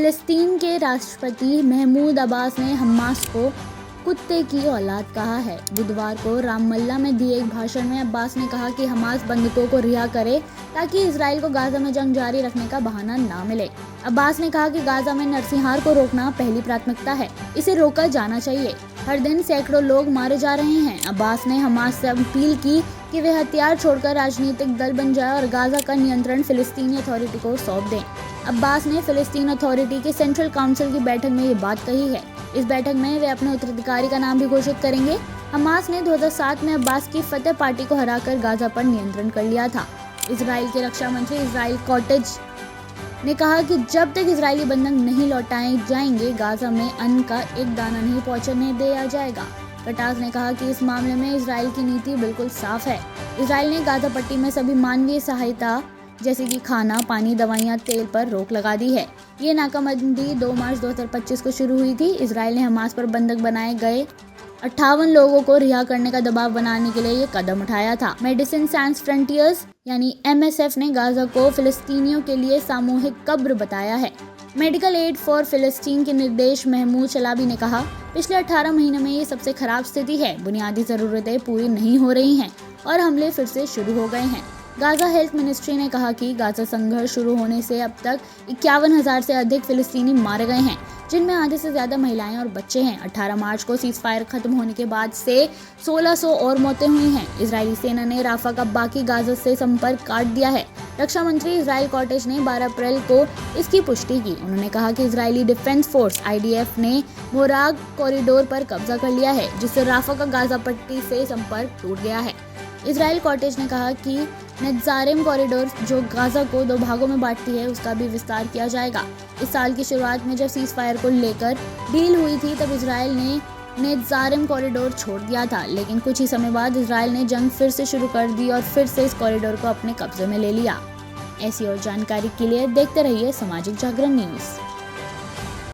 फिलिस्तीन के राष्ट्रपति महमूद अब्बास ने हमास को कुत्ते की औलाद कहा है। बुधवार को रामल्ला में दिए एक भाषण में अब्बास ने कहा कि हमास बंधकों को रिहा करे ताकि इजराइल को गाजा में जंग जारी रखने का बहाना ना मिले। अब्बास ने कहा कि गाजा में नरसंहार को रोकना पहली प्राथमिकता है, इसे रोका जाना चाहिए। हर दिन सैकड़ों लोग मारे जा रहे हैं। अब्बास ने हमास से अपील की कि वे हथियार छोड़कर राजनीतिक दल बन जाए और गाजा का नियंत्रण फिलिस्तीनी अथॉरिटी को सौंप दें। अब्बास ने फिलिस्तीन अथॉरिटी के सेंट्रल काउंसिल की बैठक में ये बात कही है। इस बैठक में वे अपने उत्तराधिकारी का नाम भी घोषित करेंगे। हमास ने 2007 में अब्बास की फतह पार्टी को हराकर गाजा पर नियंत्रण कर लिया था। इजराइल के रक्षा मंत्री इजराइल कॉटेज ने कहा कि जब तक इजरायली बंधक नहीं लौटाए जाएंगे, गाजा में अन्न का एक दाना नहीं पहुंचने दिया जाएगा। कटाज ने कहा कि इस मामले में इजराइल की नीति बिल्कुल साफ है। इजराइल ने गाजा पट्टी में सभी मानवीय सहायता जैसे कि खाना, पानी, दवाइयां, तेल पर रोक लगा दी है। ये नाकाबंदी 2 मार्च 2025 को शुरू हुई थी। इजराइल ने हमास पर बंधक बनाए गए 58 लोगों को रिहा करने का दबाव बनाने के लिए ये कदम उठाया था। मेडिसिन सैंस फ्रंटियर्स यानी MSF ने गाजा को फिलिस्तीनियों के लिए सामूहिक कब्र बताया है। मेडिकल एड फॉर फिलिस्तीन के निर्देश महमूद शलाबी ने कहा, पिछले 18 महीने में ये सबसे खराब स्थिति है। बुनियादी ज़रूरतें पूरी नहीं हो रही हैं और हमले फिर से शुरू हो गए हैं। गाजा हेल्थ मिनिस्ट्री ने कहा कि गाजा संघर्ष शुरू होने से अब तक 51,000 से अधिक फिलिस्तीनी मारे गए हैं, जिनमें आधे से ज़्यादा महिलाएं और बच्चे हैं। 18 मार्च को सीज़फायर खत्म होने के बाद से 1600 और मौतें हुई हैं। इजरायली सेना ने राफा का बाकी गाजा से संपर्क काट दिया है। रक्षा मंत्री इजराइल कॉटेज ने 12 अप्रैल को इसकी पुष्टि की। उन्होंने कहा कि इजरायली डिफेंस फोर्स IDF ने मोराग कॉरिडोर पर कब्जा कर लिया है, जिससे राफा का गाजा पट्टी से संपर्क टूट गया है। इजराइल कॉटेज ने कहा कि नेत्जारिम कॉरिडोर, जो गाजा को 2 भागों में बांटती है, उसका भी विस्तार किया जाएगा। इस साल की शुरुआत में जब सीज़फायर को लेकर डील हुई थी, तब इजराइल ने नेत्जारिम कॉरिडोर छोड़ दिया था, लेकिन कुछ ही समय बाद इजराइल ने जंग फिर से शुरू कर दी और फिर से इस कॉरिडोर को अपने कब्जे में ले लिया। ऐसी और जानकारी के लिए देखते रहिए सामाजिक जागरण न्यूज़।